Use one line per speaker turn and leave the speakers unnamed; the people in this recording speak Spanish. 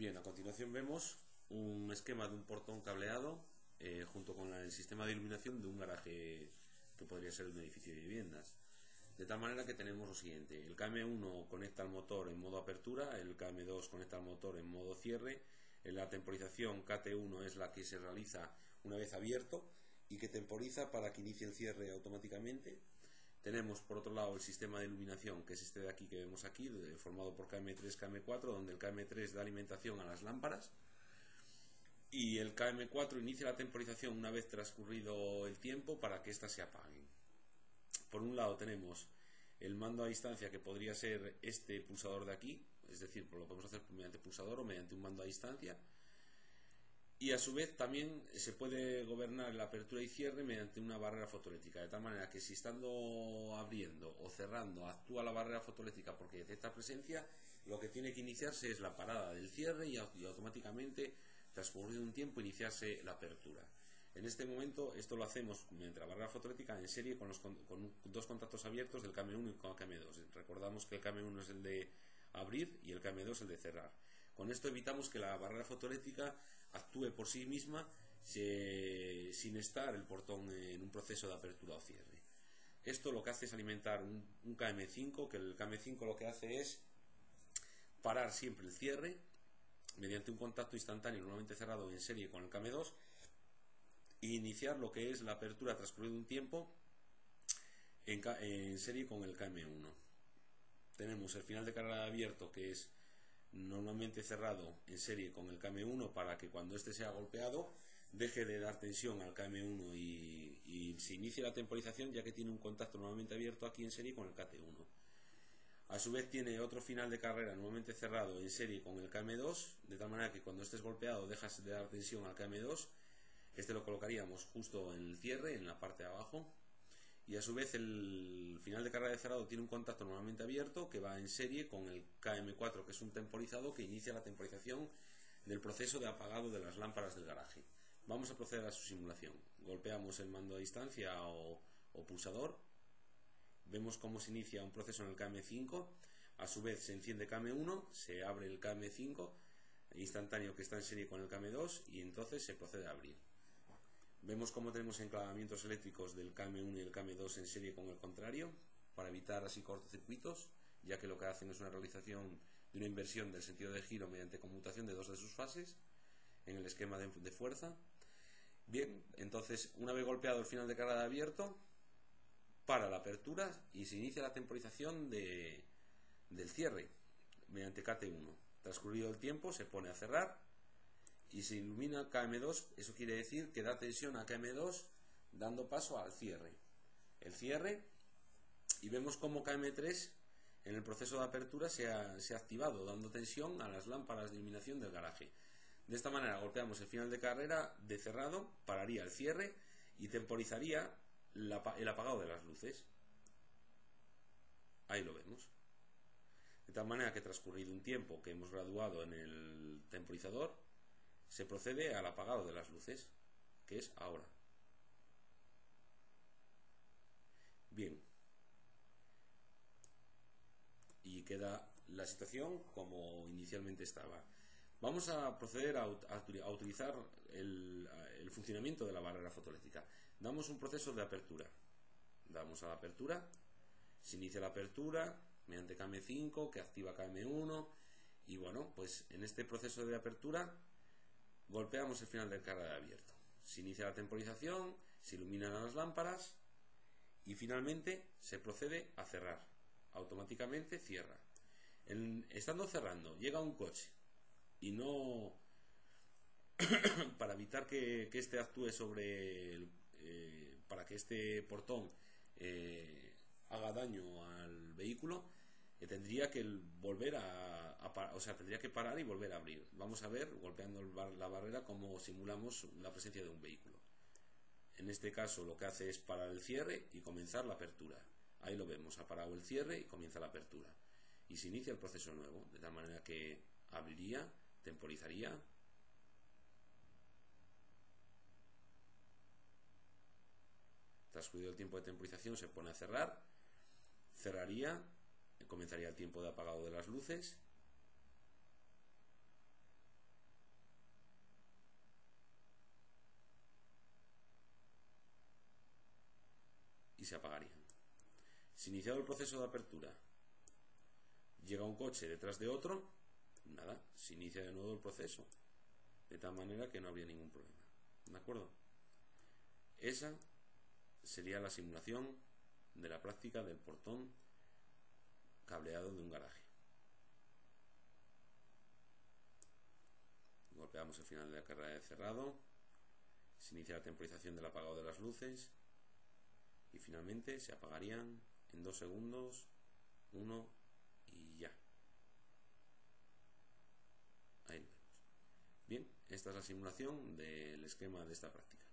Bien, a continuación vemos un esquema de un portón cableado junto con el sistema de iluminación de un garaje que podría ser un edificio de viviendas. De tal manera que tenemos lo siguiente: el KM1 conecta al motor en modo apertura, el KM2 conecta al motor en modo cierre, la temporización KT1 es la que se realiza una vez abierto y que temporiza para que inicie el cierre automáticamente. Tenemos por otro lado el sistema de iluminación, que es este de aquí que vemos aquí, formado por KM3, KM4, donde el KM3 da alimentación a las lámparas y el KM4 inicia la temporización una vez transcurrido el tiempo para que éstas se apaguen. Por un lado tenemos el mando a distancia, que podría ser este pulsador de aquí, es decir, lo podemos hacer mediante pulsador o mediante un mando a distancia. Y a su vez también se puede gobernar la apertura y cierre mediante una barrera fotoeléctrica, de tal manera que si estando abriendo o cerrando actúa la barrera fotoeléctrica porque detecta presencia, lo que tiene que iniciarse es la parada del cierre y automáticamente, transcurrido un tiempo, iniciarse la apertura. En este momento esto lo hacemos mediante la barrera fotoeléctrica en serie con dos contactos abiertos del KM1 y con el KM2. Recordamos que el KM1 es el de abrir y el KM2 el de cerrar. Con esto evitamos que la barrera fotoeléctrica actúe por sí misma sin estar el portón en un proceso de apertura o cierre. Esto lo que hace es alimentar un KM5, que el KM5 lo que hace es parar siempre el cierre mediante un contacto instantáneo normalmente cerrado en serie con el KM2 e iniciar lo que es la apertura transcurrido un tiempo en serie con el KM1. Tenemos el final de carga abierto, que es normalmente cerrado en serie con el KM1 para que cuando este sea golpeado deje de dar tensión al KM1 y se inicie la temporización, ya que tiene un contacto normalmente abierto aquí en serie con el KT1. A su vez tiene otro final de carrera normalmente cerrado en serie con el KM2, de tal manera que cuando este es golpeado dejas de dar tensión al KM2. Este lo colocaríamos justo en el cierre, en la parte de abajo. Y a su vez el final de carrera de cerrado tiene un contacto normalmente abierto que va en serie con el KM4, que es un temporizado que inicia la temporización del proceso de apagado de las lámparas del garaje. Vamos a proceder a su simulación. Golpeamos el mando a distancia o pulsador. Vemos cómo se inicia un proceso en el KM5. A su vez se enciende KM1, se abre el KM5 instantáneo que está en serie con el KM2 y entonces se procede a abrir. Vemos cómo tenemos enclavamientos eléctricos del KM1 y el KM2 en serie con el contrario, para evitar así cortocircuitos, ya que lo que hacen es una realización de una inversión del sentido de giro mediante conmutación de dos de sus fases en el esquema de fuerza. Bien, entonces una vez golpeado el final de carga de abierto, para la apertura y se inicia la temporización del cierre mediante KT1. Transcurrido el tiempo se pone a cerrar y se ilumina KM2, eso quiere decir que da tensión a KM2 dando paso al cierre. El cierre, y vemos como KM3 en el proceso de apertura se ha activado, dando tensión a las lámparas de iluminación del garaje. De esta manera golpeamos el final de carrera de cerrado, pararía el cierre y temporizaría el apagado de las luces. Ahí lo vemos. De tal manera que transcurrido un tiempo que hemos graduado en el temporizador, se procede al apagado de las luces, que es ahora. Bien, y queda la situación como inicialmente estaba. Vamos a proceder a utilizar el funcionamiento de la barrera fotoeléctrica. Damos un proceso de apertura. Damos a la apertura, se inicia la apertura mediante KM5 que activa KM1 y bueno, pues en este proceso de apertura golpeamos el final del carga de abierto. Se inicia la temporización, se iluminan las lámparas y finalmente se procede a cerrar. Automáticamente cierra. Estando cerrando, llega un coche y no para evitar que este actúe sobre para que este portón haga daño al vehículo, tendría que volver tendría que parar y volver a abrir. Vamos a ver, golpeando la barrera, cómo simulamos la presencia de un vehículo. En este caso lo que hace es parar el cierre y comenzar la apertura. Ahí lo vemos, ha parado el cierre y comienza la apertura. Y se inicia el proceso nuevo, de tal manera que abriría, temporizaría, transcurrido el tiempo de temporización se pone a cerrar, cerraría, comenzaría el tiempo de apagado de las luces y se apagarían. Si iniciado el proceso de apertura llega un coche detrás de otro, nada, se inicia de nuevo el proceso, de tal manera que no habría ningún problema. ¿De acuerdo? Esa sería la simulación de la práctica del portón cableado de un garaje. Golpeamos el final de la carrera de cerrado, se inicia la temporización del apagado de las luces y finalmente se apagarían en 2 segundos, 1 y ya. Ahí lo vemos. Bien, esta es la simulación del esquema de esta práctica.